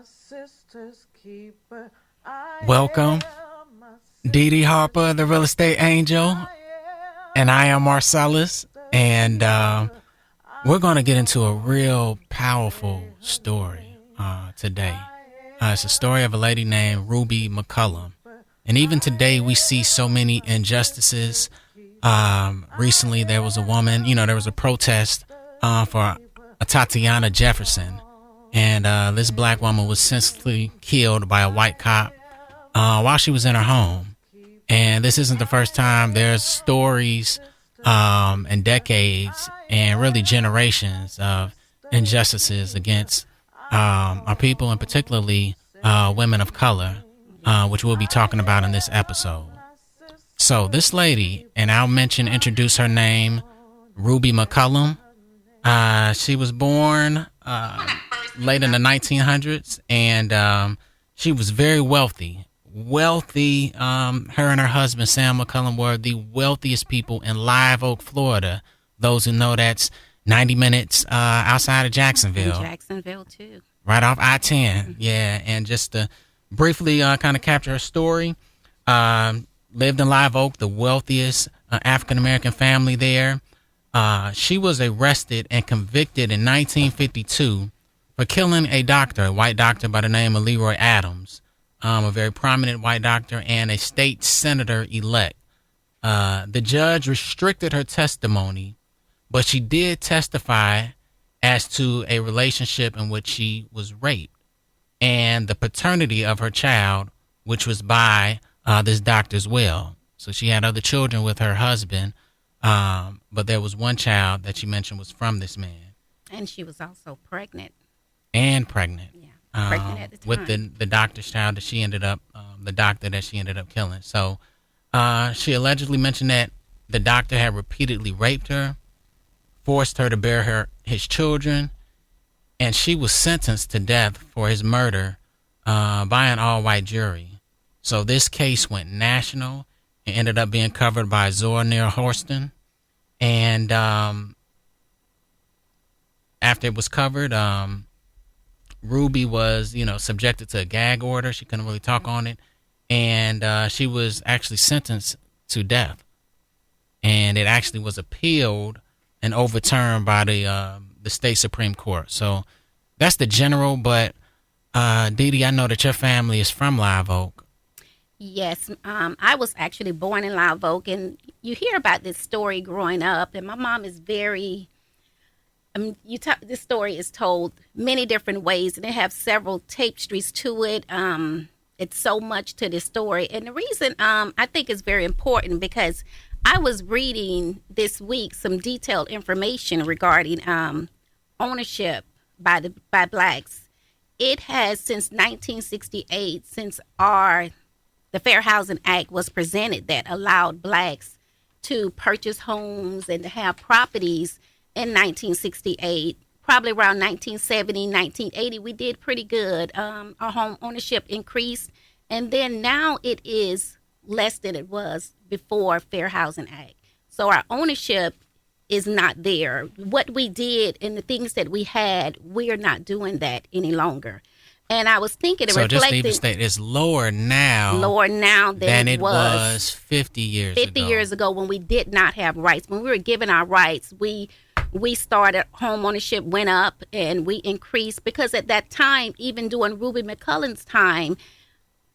sister's keeper. Welcome, Dedee Harper, the real estate angel, and I am Marcellus, and we're going to get into a real powerful story today. It's a story of a lady named Ruby McCollum, and even today we see so many injustices. Recently there was a woman, there was a protest for Tatiana Jefferson, and this black woman was senselessly killed by a white cop while she was in her home. And this isn't the first time. There's stories and decades and really generations of injustices against our people, and particularly women of color, which we'll be talking about in this episode. So this lady, and I'll introduce her name, Ruby McCollum. She was born late in the 1900s, and she was very wealthy. Her and her husband, Sam McCollum, were the wealthiest people in Live Oak, Florida. Those who know, that's 90 minutes outside of Jacksonville. In Jacksonville, too. Right off I-10, yeah. And just to briefly kind of capture her story, lived in Live Oak, the wealthiest African-American family there. She was arrested and convicted in 1952 for killing a white doctor by the name of Leroy Adams, a very prominent white doctor and a state senator-elect. The judge restricted her testimony, but she did testify as to a relationship in which she was raped and the paternity of her child, which was by this doctor's will. So she had other children with her husband, but there was one child that she mentioned was from this man. And she was also pregnant. Yeah, pregnant at the time. With the doctor's child that she ended up, the doctor that she ended up killing. So she allegedly mentioned that the doctor had repeatedly raped her, forced her to bear his children, and she was sentenced to death for his murder by an all-white jury. So this case went national. It ended up being covered by Zora Neale Hurston. And after it was covered, Ruby was, subjected to a gag order. She couldn't really talk on it. And she was actually sentenced to death. And it actually was appealed and overturned by the state Supreme Court. So that's the general. But Dedee, I know that your family is from Live Oak. Yes, I was actually born in Live Oak, and you hear about this story growing up, and my mom is very, this story is told many different ways, and they have several tapestries to it. It's so much to this story, and the reason I think it's very important because I was reading this week some detailed information regarding ownership by blacks. It has since 1968, since the Fair Housing Act was presented, that allowed blacks to purchase homes and to have properties in 1968. Probably around 1970, 1980, we did pretty good. Our home ownership increased, and then now it is less than it was before Fair Housing Act. So our ownership is not there. What we did and the things that we had, we're not doing that any longer. And I was thinking and reflecting. So just even state, it's lower now than it was 50 years ago. 50 years ago, when we did not have rights. When we were given our rights, we started, home ownership went up and we increased, because at that time, even during Ruby McCollum's time,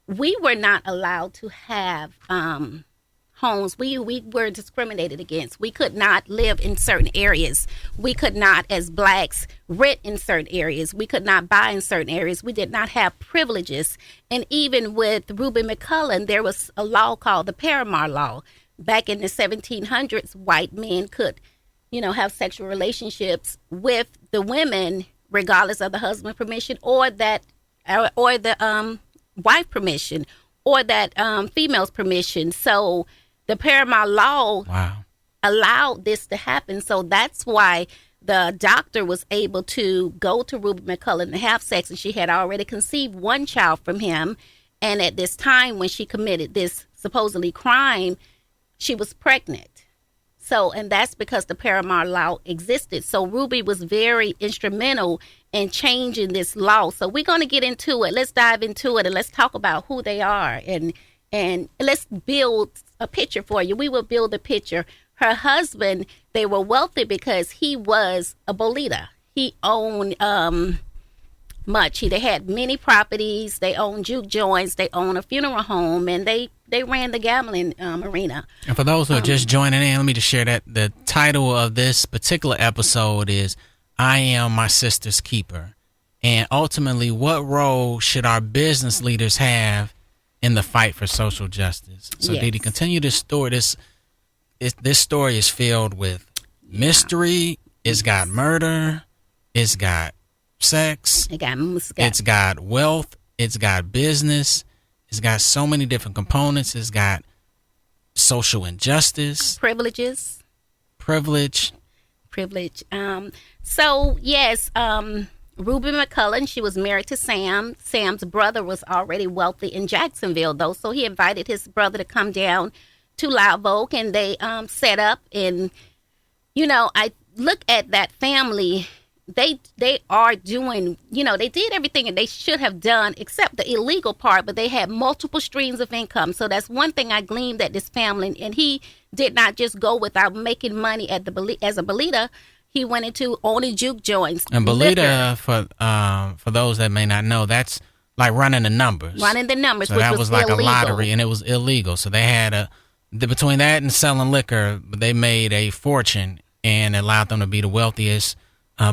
we were not allowed to have homes. We were discriminated against. We could not live in certain areas. We could not, as blacks, rent in certain areas. We could not buy in certain areas. We did not have privileges. And even with Ruby McCollum, there was a law called the paramour law. Back in the 1700s, white men could, have sexual relationships with the women, regardless of the husband's permission or the wife permission or that female's permission. So the paramour law allowed this to happen. So that's why the doctor was able to go to Ruby McCollum and have sex, and she had already conceived one child from him. And at this time, when she committed this supposedly crime, she was pregnant. So, and that's because the paramour law existed. So Ruby was very instrumental in changing this law. So we're going to get into it. Let's dive into it and let's talk about who they are and let's build a picture for you. We will build a picture. Her husband, they were wealthy because he was a Bolita. He owned much. They had many properties. They owned juke joints. They owned a funeral home, and they ran the gambling arena. And for those who are just joining in, let me just share that the title of this particular episode is I Am My Sister's Keeper. And ultimately, what role should our business leaders have in the fight for social justice? So, Yes. Dedee, continue this story. This story is filled with mystery. It's got murder. It's got sex. It's got wealth. It's got business. It's got so many different components. It's got social injustice, privilege. So yes, Ruby McCollum, she was married to Sam. Sam's brother was already wealthy in Jacksonville, though, so he invited his brother to come down to Live Oak, and they set up. And I look at that family. They are doing, they did everything that they should have done except the illegal part, but they had multiple streams of income. So that's one thing I gleaned at this family. And he did not just go without making money as a Bolita. He went into owning juke joints. And Bolita, for those that may not know, that's like running the numbers. So which that was like illegal. A lottery, and it was illegal. So they had between that and selling liquor, they made a fortune and allowed them to be the wealthiest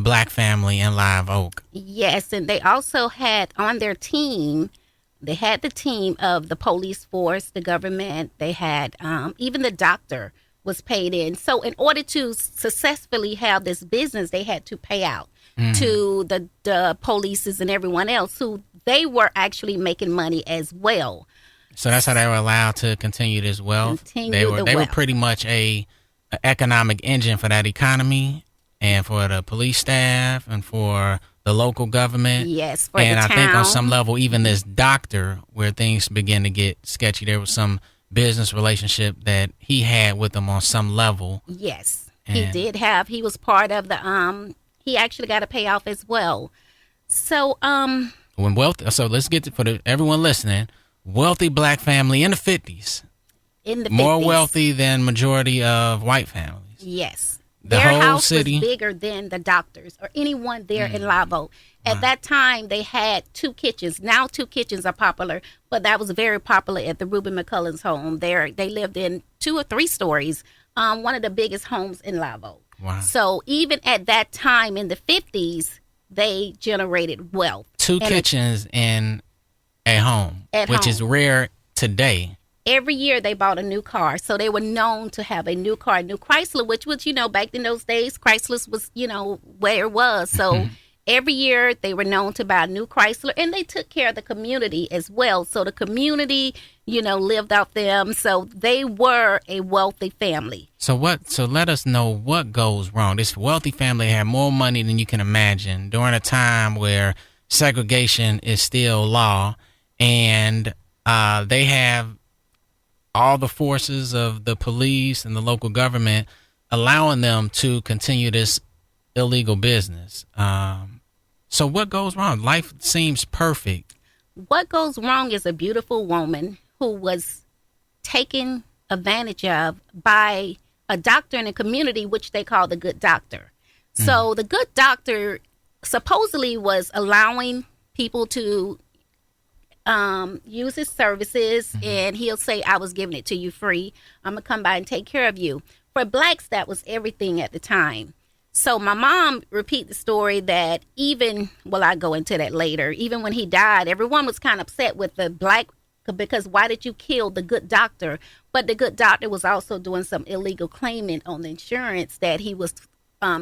black family in Live Oak. Yes, and they also had on their team, they had the team of the police force, the government. They had even the doctor was paid in. So in order to successfully have this business, they had to pay out to the polices and everyone else who they were actually making money as well. So that's how they were allowed to continue this wealth. They were pretty much a economic engine for that economy. And for the police staff and for the local government. Yes, for and the I town. think on some level, even this doctor, where things begin to get sketchy, there was some business relationship that he had with them on some level. Yes, he did have. He was part of the. He actually got a payoff as well. So So let's get to everyone listening. Wealthy black family in the 50s. More wealthy than majority of white families. Yes. The Their whole house city was bigger than the doctors or anyone there in Live Oak. At that time, they had 2 kitchens. Now 2 kitchens are popular, but that was very popular at the Ruby McCollum's home. They lived in 2 or 3 stories, one of the biggest homes in Live Oak. Wow. So even at that time in the 50s, they generated wealth. 2 kitchens in a home, which is rare today. Every year they bought a new car. So they were known to have a new car, a new Chrysler, which was, back in those days, Chrysler was, where it was. So every year they were known to buy a new Chrysler, and they took care of the community as well. So the community, lived off them. So they were a wealthy family. So let us know what goes wrong. This wealthy family had more money than you can imagine during a time where segregation is still law, and they have all the forces of the police and the local government allowing them to continue this illegal business. So what goes wrong? Life seems perfect. What goes wrong is a beautiful woman who was taken advantage of by a doctor in a community, which they call the good doctor. So the good doctor supposedly was allowing people to use his services, and he'll say, I was giving it to you free. I'm going to come by and take care of you. For blacks, that was everything at the time. So my mom repeat the story that I go into that later, even when he died, everyone was kind of upset with the black, because why did you kill the good doctor? But the good doctor was also doing some illegal claiming on the insurance that he was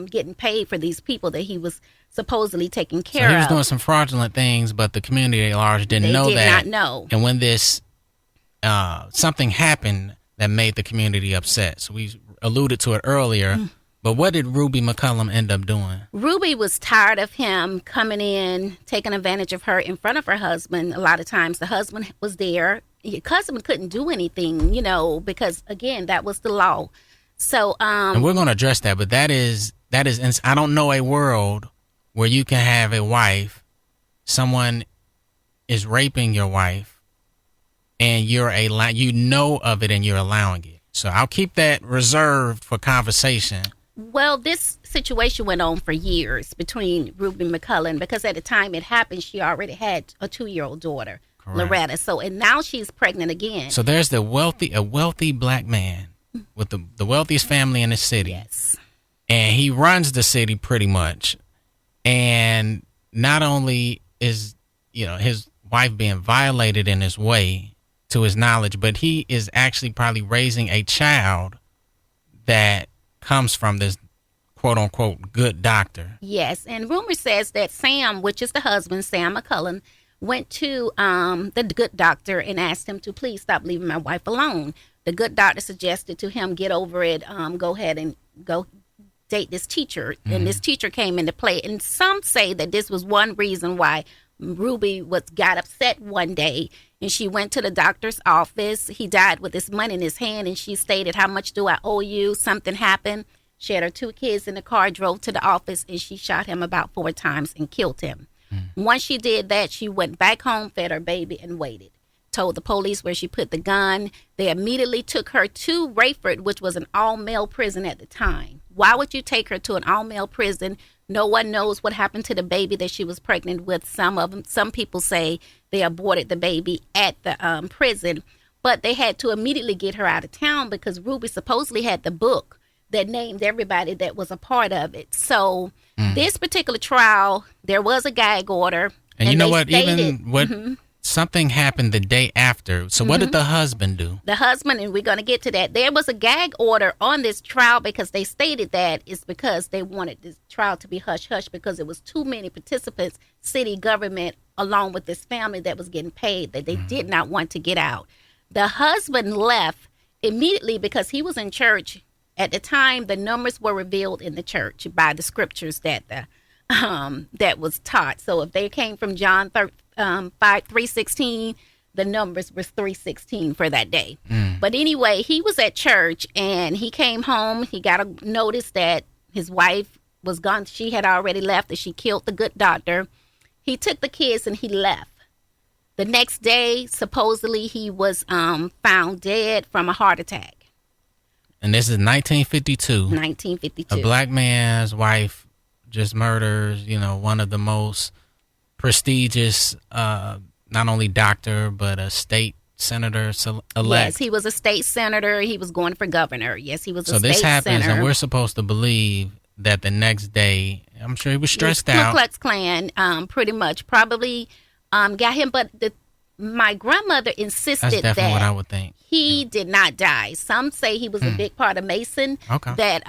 getting paid for these people that he was supposedly taking care of. So he was doing some fraudulent things, but the community at large didn't know that. They did not know. And when this something happened that made the community upset. So we alluded to it earlier. But what did Ruby McCollum end up doing? Ruby was tired of him coming in, taking advantage of her in front of her husband. A lot of times the husband was there. Your husband couldn't do anything, because, again, that was the law. So, And we're going to address that, but that is, I don't know a world where you can have a wife, someone is raping your wife, and you know of it and you're allowing it. So I'll keep that reserved for conversation. well, this situation went on for years between Ruby McCollum, because at the time it happened, she already had a 2-year-old daughter, Correct. Loretta. So, and now she's pregnant again. So there's a wealthy black man with the wealthiest family in the city. Yes. And he runs the city pretty much. And not only is, his wife being violated in his way, to his knowledge, but he is actually probably raising a child that comes from this quote unquote good doctor. Yes, and rumor says that Sam, which is the husband, Sam McCollum, went to the good doctor and asked him to please stop leaving my wife alone. The good doctor suggested to him, get over it, go ahead and go date this teacher. And this teacher came into play. And some say that this was one reason why Ruby got upset one day, and she went to the doctor's office. He died with his money in his hand, and she stated, "How much do I owe you?" Something happened. She had her 2 kids in the car, drove to the office, and she shot him about 4 times and killed him. Once she did that, she went back home, fed her baby, and waited. Told the police where she put the gun. They immediately took her to Rayford, which was an all-male prison at the time. Why would you take her to an all-male prison? No one knows what happened to the baby that she was pregnant with. Some people say they aborted the baby at the prison, but they had to immediately get her out of town because Ruby supposedly had the book that named everybody that was a part of it. So this particular trial, there was a gag order. And you know what? Something happened the day after. So what did the husband do? The husband, and we're going to get to that. There was a gag order on this trial because they stated that it's because they wanted this trial to be hush-hush because it was too many participants, city government, along with this family that was getting paid, that they did not want to get out. The husband left immediately because he was in church. At the time, the numbers were revealed in the church by the scriptures that that was taught. So if they came from John 3:16, the numbers was 3:16 for that day. But anyway, he was at church and he came home. He got a notice that his wife was gone. She had already left, that she killed the good doctor. He took the kids and he left. The next day, supposedly, he was found dead from a heart attack. And this is 1952. 1952. A black man's wife just murders, one of the most prestigious, not only doctor, but a state senator elect. Yes, he was a state senator. He was going for governor. Yes, he was a state senator. So this happens, senator. and we're supposed to believe that the next day, I'm sure he was stressed Ku out. Klux Klan, pretty much, probably got him. But my grandmother insisted That's definitely that what I would think. he did not die. Some say he was a big part of Mason. Okay. That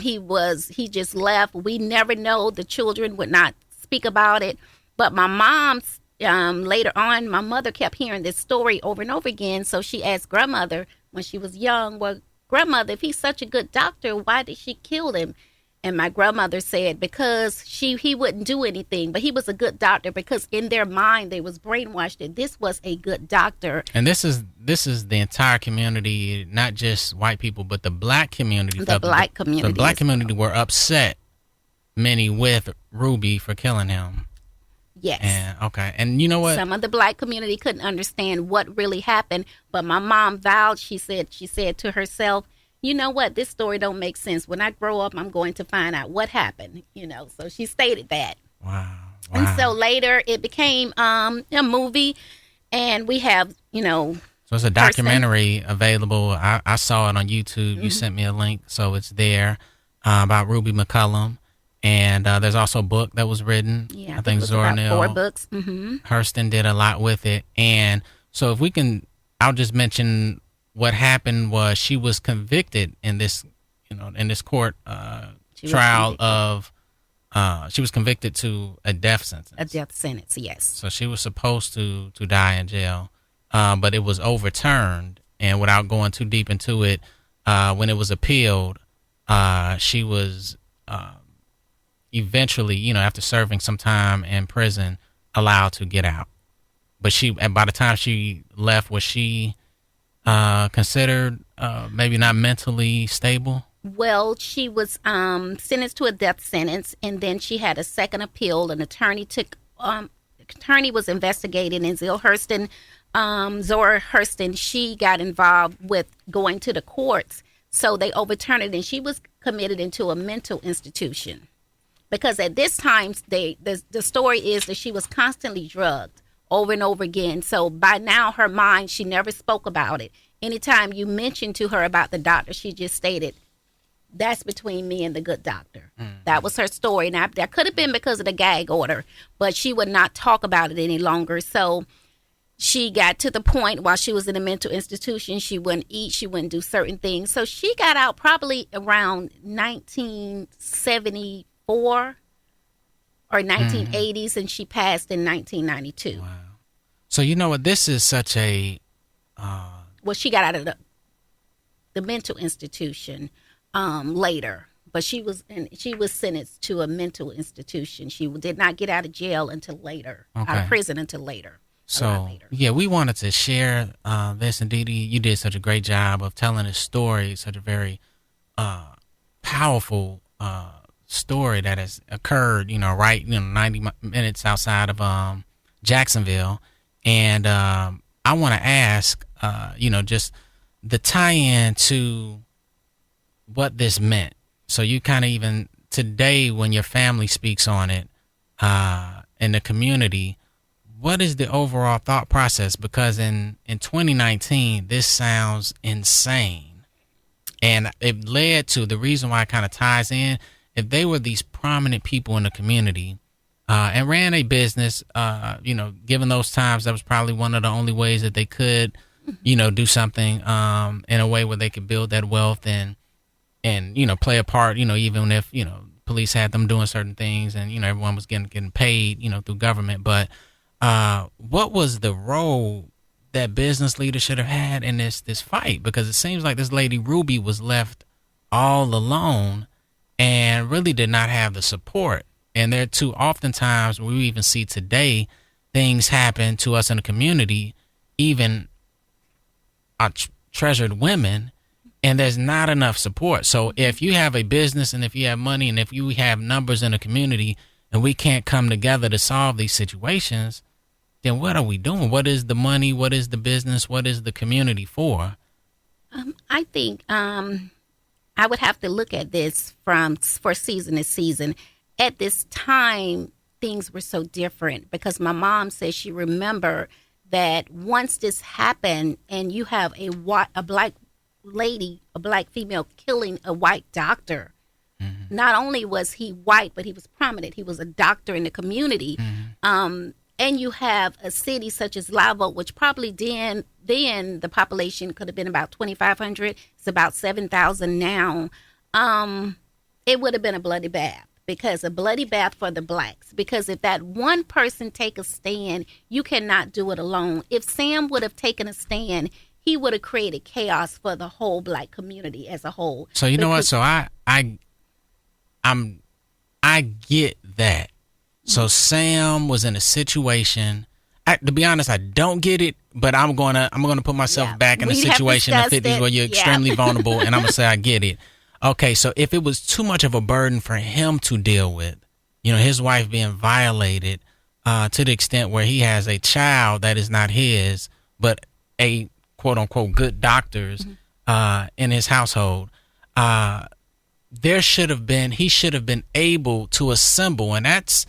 he just left. We never know. The children would not speak about it. But my mom's later on, my mother kept hearing this story over and over again. So she asked grandmother when she was young, "Well, grandmother, if he's such a good doctor, why did she kill him?" And my grandmother said because he wouldn't do anything, but he was a good doctor, because in their mind they was brainwashed that this was a good doctor. And this is the entire community, not just white people, but the black community. The black community. The black community were upset, many with Ruby for killing him. Yes. And, okay. And you know what? Some of the black community couldn't understand what really happened, but my mom vowed, she said to herself, "You know what? This story don't make sense. When I grow up, I'm going to find out what happened." So she stated that. Wow. And so later it became a movie, and we have, So it's a documentary available. I saw it on YouTube. You sent me a link, so it's there about Ruby McCollum. And there's also a book that was written. Yeah, I think Zora Neale 4 books. Hurston did a lot with it. And so if we can, I'll just mention what happened was she was convicted in this, in this court trial of, she was convicted to a death sentence. A death sentence, yes. So she was supposed to die in jail, but it was overturned. And without going too deep into it, when it was appealed, she was eventually, after serving some time in prison, allowed to get out. But by the time she left, was she considered maybe not mentally stable? Well, she was sentenced to a death sentence, and then she had a second appeal. An attorney was investigating, and Zora Hurston, she got involved with going to the courts, so they overturned it, and she was committed into a mental institution. Because at this time, the story is that she was constantly drugged over and over again. So by now, her mind, she never spoke about it. Anytime you mentioned to her about the doctor, she just stated, "That's between me and the good doctor." That was her story. Now, that could have been because of the gag order, but she would not talk about it any longer. So she got to the point while she was in a mental institution, she wouldn't eat, she wouldn't do certain things. So she got out probably around 1974 or 1980s, and she passed in 1992. Wow. So you know what? This is such a... Well, she got out of the mental institution later, but she was sentenced to a mental institution. She did not get out of jail until later, out of prison until later. So, yeah, we wanted to share this, and Dedee, you did such a great job of telling this story, such a very powerful story that has occurred, right, 90 minutes outside of Jacksonville. And I want to ask, just the tie-in to what this meant. So you kind of even today, when your family speaks on it in the community, what is the overall thought process? Because in 2019, this sounds insane. And it led to the reason why it kind of ties in. If they were these prominent people in the community and ran a business, given those times, that was probably one of the only ways that they could, do something in a way where they could build that wealth and play a part, even if, police had them doing certain things and, everyone was getting paid, through government. But what was the role that business leaders should have had in this fight? Because it seems like this lady Ruby was left all alone and really did not have the support. And there too, oftentimes we even see today things happen to us in the community, even our treasured women, and there's not enough support. So if you have a business and if you have money and if you have numbers in the community and we can't come together to solve these situations, then what are we doing? What is the money? What is the business? What is the community for? I think I would have to look at this for season to season. At this time, things were so different because my mom says she remembered that once this happened and you have a black lady, a black female killing a white doctor, not only was he white, but he was prominent. He was a doctor in the community. And you have a city such as Live Oak, which probably then the population could have been about 2,500. It's about 7,000 now. It would have been a bloody bath. Because a bloody bath for the blacks. Because if that one person take a stand, you cannot do it alone. If Sam would have taken a stand, he would have created chaos for the whole black community as a whole. So you know what? So I get that. So Sam was in a situation. To be honest, I don't get it, but I'm gonna put myself back in a situation in the 50s where you're extremely vulnerable, and I'm gonna say I get it. Okay, so if it was too much of a burden for him to deal with, his wife being violated to the extent where he has a child that is not his, but a quote unquote good doctors in his household, he should have been able to assemble, and that's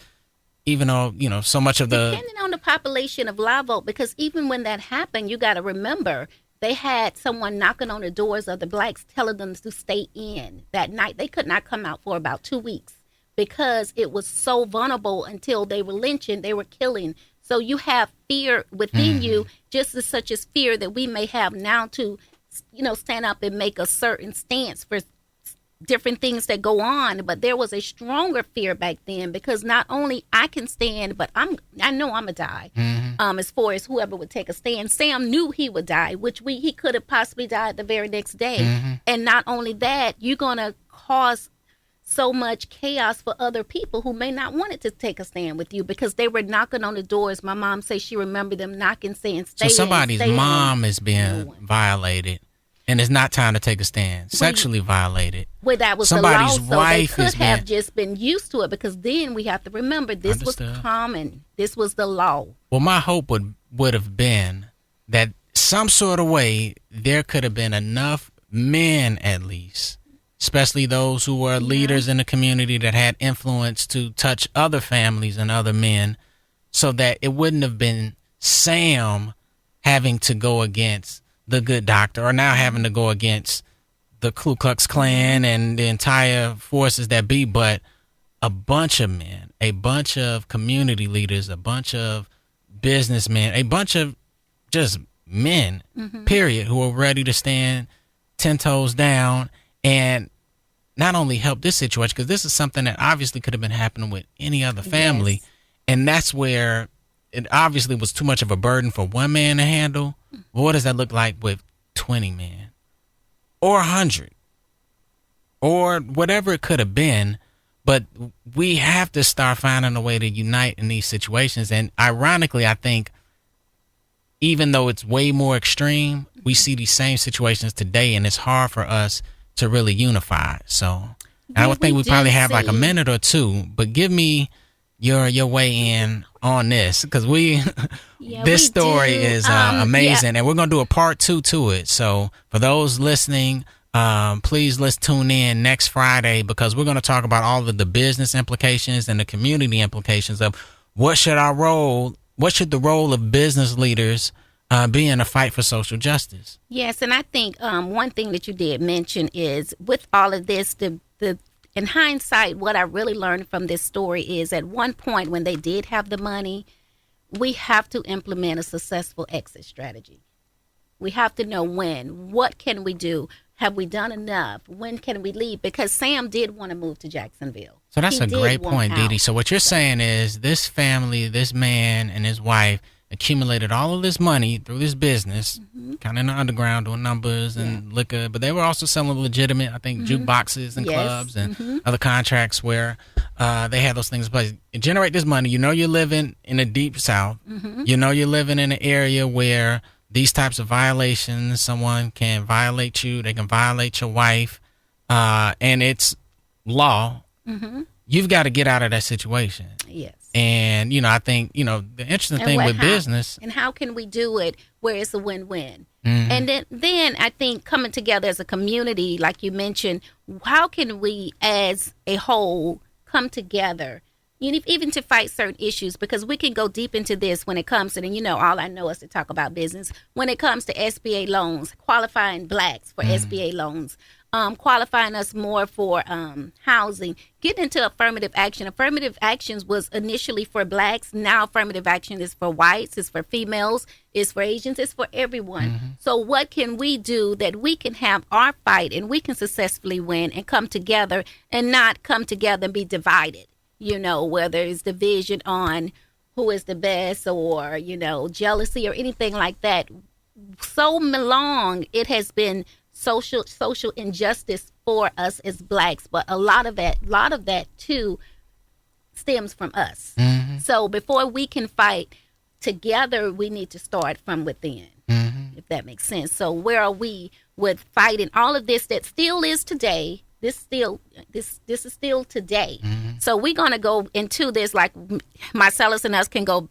even though, so much of depending on the population of Live Oak, because even when that happened, you got to remember, they had someone knocking on the doors of the blacks telling them to stay in that night. They could not come out for about 2 weeks because it was so vulnerable until they were lynching, they were killing. So you have fear within you, just as such as fear that we may have now to, stand up and make a certain stance for different things that go on. But there was a stronger fear back then because not only I can stand, but I know I'm gonna die. As far as whoever would take a stand, Sam knew he would die, which he could have possibly died the very next day. And not only that, you're gonna cause so much chaos for other people who may not want it to take a stand with you because they were knocking on the doors. My mom says she remembered them knocking, saying, "Stay in." So somebody's mom is being violated. and it's not time to take a stand. Sexually violated. Well, that was Somebody's the law, so wife they could has have been- just been used to it, because then we have to remember this Understood. was common. This was the law. Well, my hope would have been that some sort of way there could have been enough men, at least, especially those who were leaders in the community that had influence, to touch other families and other men, so that it wouldn't have been Sam having to go against the good doctor, or now having to go against the Ku Klux Klan and the entire forces that be, but a bunch of men, a bunch of community leaders, a bunch of businessmen, a bunch of just men, period, who are ready to stand 10 toes down and not only help this situation, because this is something that obviously could have been happening with any other family. Yes. And that's where it obviously was too much of a burden for one man to handle. What does that look like with 20 men or 100 or whatever it could have been? But we have to start finding a way to unite in these situations. And ironically, I think even though it's way more extreme, we see these same situations today, and it's hard for us to really unify. So I would think we probably have like a minute or two, but give me your way in on this, because this story is amazing, and we're going to do a part 2 to it. So for those listening, please let's tune in next Friday, because we're going to talk about all of the business implications and the community implications of what should the role of business leaders be in a fight for social justice. Yes, and I think one thing that you did mention is, with all of this, the in hindsight, what I really learned from this story is, at one point when they did have the money, we have to implement a successful exit strategy. We have to know when. What can we do? Have we done enough? When can we leave? Because Sam did want to move to Jacksonville. So that's a great point, Dedee. So what you're saying is, this family, this man and his wife, accumulated all of this money through this business, kind of in the underground, doing numbers and liquor, but they were also selling legitimate, I think, jukeboxes and clubs and other contracts where they had those things in place. You generate this money, you're living in the deep South, you're living in an area where these types of violations, someone can violate you, they can violate your wife, and it's law. You've got to get out of that situation. Yes. And, I think, the interesting thing with business. And how can we do it where it's a win-win? And then I think coming together as a community, like you mentioned, how can we as a whole come together, even to fight certain issues? Because we can go deep into this when it comes to, and all I know is to talk about business. When it comes to SBA loans, qualifying blacks for SBA loans, qualifying us more for housing, getting into affirmative action. Affirmative actions was initially for blacks. Now affirmative action is for whites, it's for females, it's for Asians, it's for everyone. So what can we do that we can have our fight and we can successfully win and come together, and not come together and be divided, whether it's division on who is the best, or, jealousy or anything like that. So long it has been social injustice for us as blacks, but a lot of that too stems from us. So before we can fight together, we need to start from within, if that makes sense. So where are we with fighting all of this that still is today? This is still today. So we're gonna go into this, like Marcellus and I can go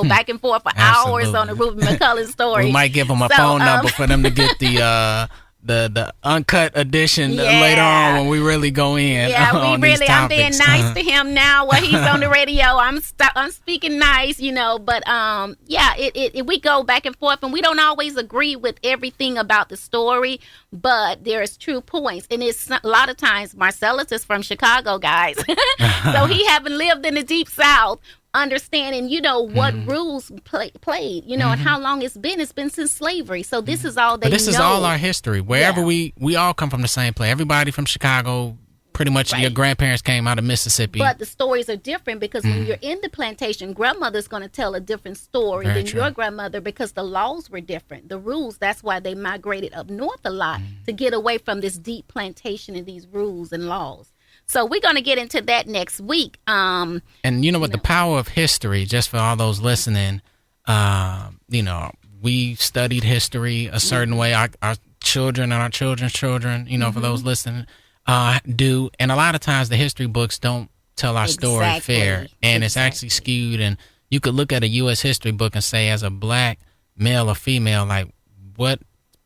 back and forth for hours on the Ruby McCollum story. We might give them a phone number for them to get the uncut edition later on, when we really go in. Yeah, on we really. these I'm being topics. nice to him now while he's on the radio. I'm speaking nice, But we go back and forth, and we don't always agree with everything about the story, but there's true points. And it's a lot of times Marcellus is from Chicago, guys, so he haven't lived in the deep South, understanding, what rules played, and how long it's been since slavery. So this is all they know. This is all our history. Wherever we all come from the same place. Everybody from Chicago, pretty much your grandparents came out of Mississippi. But the stories are different, because when you're in the plantation, grandmother's going to tell a different story than your grandmother, because the laws were different. The rules, that's why they migrated up north a lot, to get away from this deep plantation and these rules and laws. So we're going to get into that next week. And the power of history, just for all those listening, we studied history a certain way. Our children and our children's children, for those listening, do. And a lot of times the history books don't tell our story fair. And it's actually skewed. And you could look at a U.S. history book and say, as a black male or female, like, what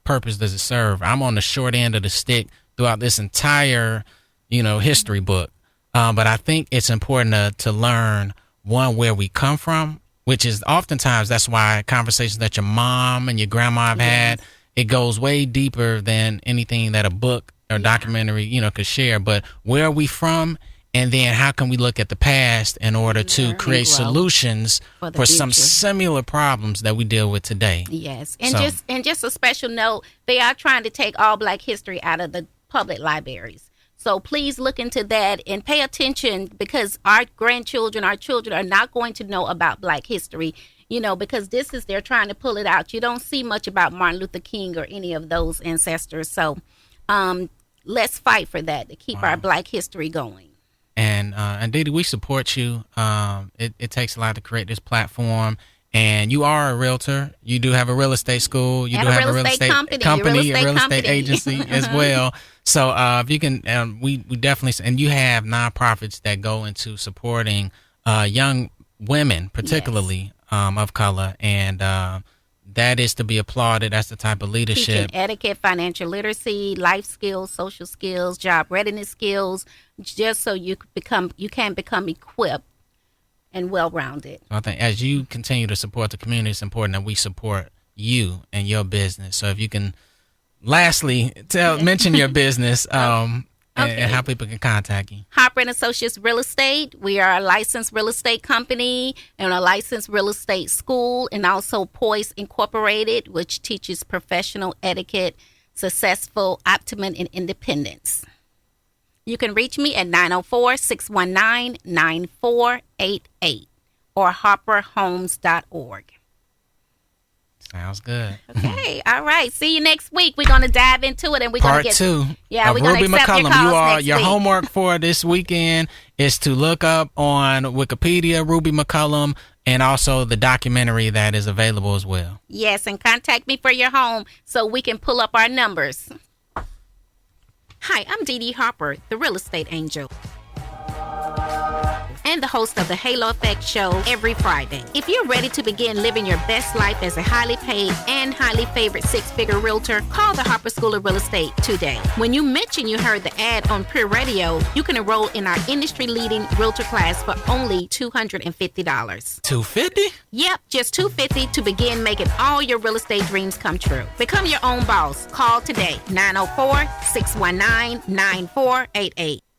purpose does it serve? I'm on the short end of the stick throughout this entire, history book. But I think it's important to learn, one, where we come from, which is oftentimes that's why conversations that your mom and your grandma have had, it goes way deeper than anything that a book or documentary, could share. But where are we from? And then how can we look at the past in order to create solutions for some similar problems that we deal with today? Yes. And just a special note, they are trying to take all Black history out of the public libraries. So please look into that and pay attention, because our grandchildren, our children are not going to know about Black history, because they're trying to pull it out. You don't see much about Martin Luther King or any of those ancestors. So let's fight for that, to keep our Black history going. And Dedee, we support you. It takes a lot to create this platform. And you are a realtor. You do have a real estate school. You do have a real estate company, a real estate agency as well. So if you can, we definitely, and you have nonprofits that go into supporting young women, particularly of color, and that is to be applauded. That's the type of leadership. Teaching etiquette, financial literacy, life skills, social skills, job readiness skills, just so you can become equipped and well-rounded. I think as you continue to support the community, it's important that we support you and your business. So if you can, lastly, mention your business and how people can contact you. Harper and Associates Real Estate. We are a licensed real estate company and a licensed real estate school, and also Poise Incorporated, which teaches professional etiquette, successful optimum, and independence. You can reach me at 904-619-9488 or harperhomes.org. Sounds good. Okay, all right. See you next week. We're going to dive into it, and we're going to get Part 2 Yeah, of we're going to Ruby accept McCollum. your calls Homework for this weekend is to look up on Wikipedia Ruby McCollum, and also the documentary that is available as well. Yes, and contact me for your home so we can pull up our numbers. Hi, I'm Dedee Harper, the real estate angel, and the host of the Halo Effect Show every Friday. If you're ready to begin living your best life as a highly paid and highly favored six-figure realtor, call the Harper School of Real Estate today. When you mention you heard the ad on Pure Radio, you can enroll in our industry-leading realtor class for only $250. $250? Yep, just $250 to begin making all your real estate dreams come true. Become your own boss. Call today, 904-619-9488.